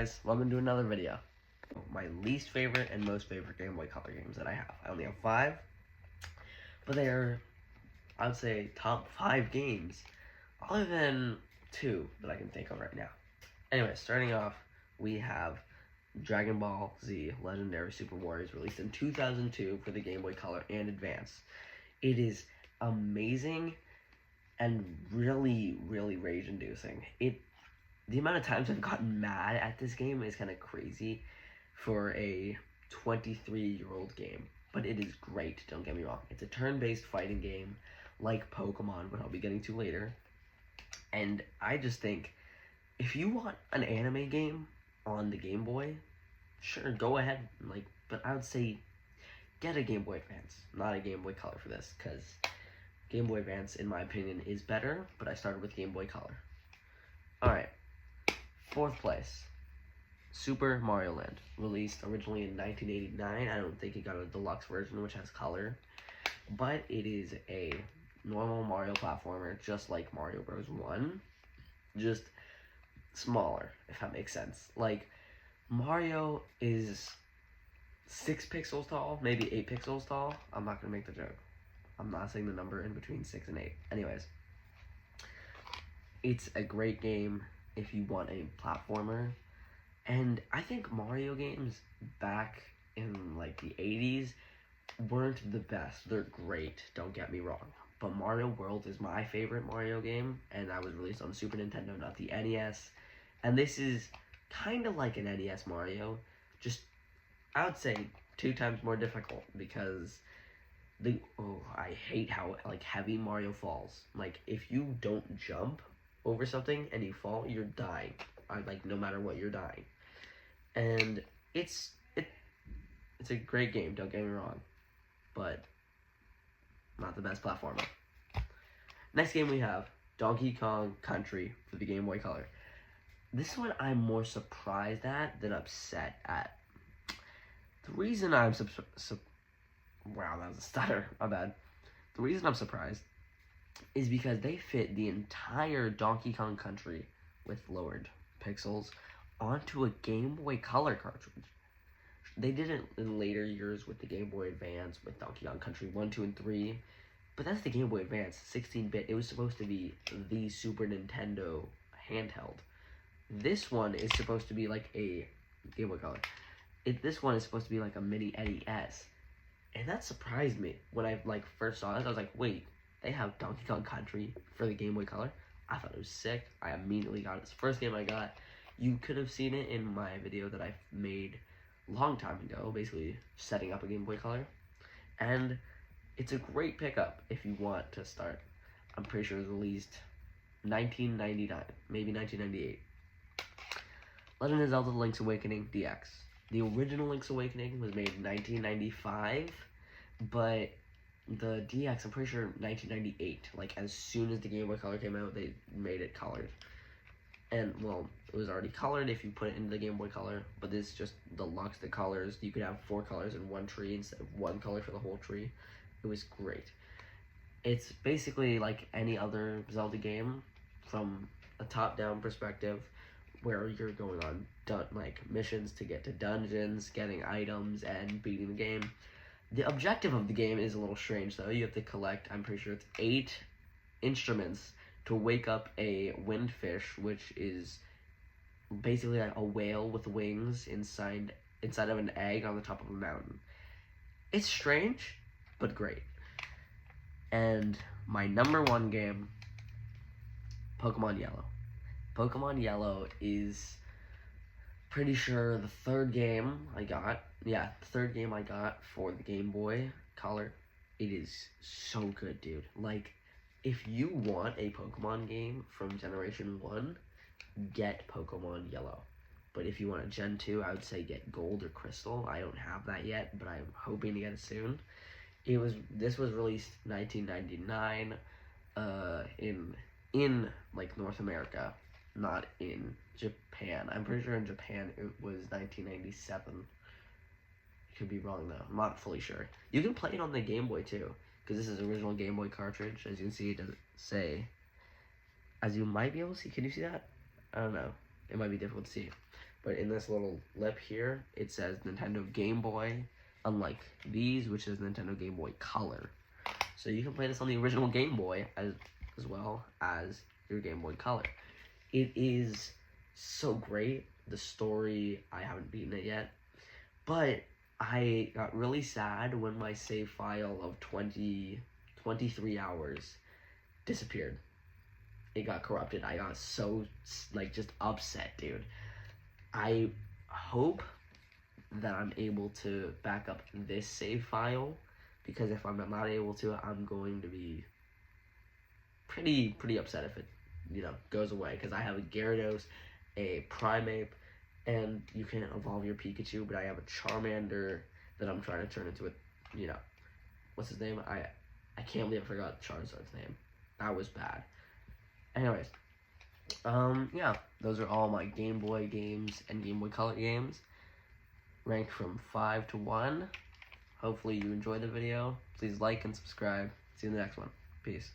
Guys, welcome to another video. My least favorite and most favorite Game Boy Color games that I have. I only have 5, but they are, I would say, top 5 games, other than 2 that I can think of right now. Anyway, starting off, we have Dragon Ball Z Legendary Super Warriors, released in 2002 for the Game Boy Color and Advance. It is amazing and really, really rage-inducing. The amount of times I've gotten mad at this game is kind of crazy for a 23-year-old game, but it is great, don't get me wrong. It's a turn-based fighting game like Pokemon, which I'll be getting to later, and I just think if you want an anime game on the Game Boy, sure, go ahead, but I would say get a Game Boy Advance, not a Game Boy Color for this, because Game Boy Advance, in my opinion, is better, but I started with Game Boy Color. Alright. 4th place, Super Mario Land, released originally in 1989. I don't think it got a deluxe version, which has color, but it is a normal Mario platformer, just like Mario Bros. 1, just smaller, if that makes sense. Like, Mario is 6 pixels tall, maybe 8 pixels tall. I'm not going to make the joke. I'm not saying the number in between 6 and 8. Anyways, it's a great game if you want a platformer, and I think Mario games back in like the 80s weren't the best. They're great, don't get me wrong, but Mario World is my favorite Mario game, and that was released on Super Nintendo, not the NES, and this is kind of like an NES Mario, just, I would say, 2 times more difficult, because I hate how heavy Mario falls. Like, if you don't jump over something and you fall, you're dying. No matter what, you're dying. And it's a great game, don't get me wrong, but not the best platformer. Next game we have Donkey Kong Country for the Game Boy Color. This one I'm more surprised at than upset at. The reason I'm wow, that was a stutter, my bad. The reason I'm surprised is because they fit the entire Donkey Kong Country with lowered pixels onto a Game Boy Color cartridge. They did it in later years with the Game Boy Advance, with Donkey Kong Country 1, 2, and 3, but that's the Game Boy Advance, 16-bit. It was supposed to be the Super Nintendo handheld. This one is supposed to be like a Game Boy Color. This one is supposed to be like a mini NES, and that surprised me when I first saw it. I was like, wait, they have Donkey Kong Country for the Game Boy Color? I thought it was sick. I immediately got it. It's the first game I got. You could have seen it in my video that I made a long time ago, basically setting up a Game Boy Color. And it's a great pickup if you want to start. I'm pretty sure it was released 1999, maybe 1998. Legend of Zelda: Link's Awakening DX. The original Link's Awakening was made in 1995, but the DX, I'm pretty sure 1998. Like, as soon as the Game Boy Color came out, they made it colored. And, well, it was already colored if you put it into the Game Boy Color, but this just deluxe the colors. You could have 4 colors in one tree instead of 1 color for the whole tree. It was great. It's basically like any other Zelda game from a top-down perspective, where you're going on missions to get to dungeons, getting items, and beating the game. The objective of the game is a little strange, though. You have to collect, I'm pretty sure it's 8 instruments to wake up a windfish, which is basically like a whale with wings inside of an egg on the top of a mountain. It's strange, but great. And my number 1 game, Pokemon Yellow. Pokemon Yellow is pretty sure the 3rd game I got. Yeah, the 3rd game I got for the Game Boy Color. It is so good, dude. Like, if you want a Pokemon game from Generation 1, get Pokemon Yellow. But if you want a Gen 2, I would say get Gold or Crystal. I don't have that yet, but I'm hoping to get it soon. This was released 1999 in like North America, not in Japan. I'm pretty sure in Japan it was 1997. Could be wrong though. I'm not fully sure. You can play it on the Game Boy too, because this is original Game Boy cartridge. As you can see, it doesn't say. As you might be able to see. Can you see that? I don't know. It might be difficult to see. but in this little lip here, it says Nintendo Game Boy, unlike these, which is Nintendo Game Boy Color. So you can play this on the original Game Boy as well as your Game Boy Color. It is so great. The story, I haven't beaten it yet, but I got really sad when my save file of 23 hours disappeared. It got corrupted. I got so, like, just upset, dude. I hope that I'm able to back up this save file, because if I'm not able to, I'm going to be pretty upset if it, goes away, because I have a Gyarados, a Primeape, and you can evolve your Pikachu, but I have a Charmander that I'm trying to turn into a, what's his name? I can't believe I forgot Charizard's name. That was bad. Anyways, yeah, those are all my Game Boy games and Game Boy Color games, ranked from 5 to 1. Hopefully you enjoyed the video. Please like and subscribe. See you in the next one. Peace.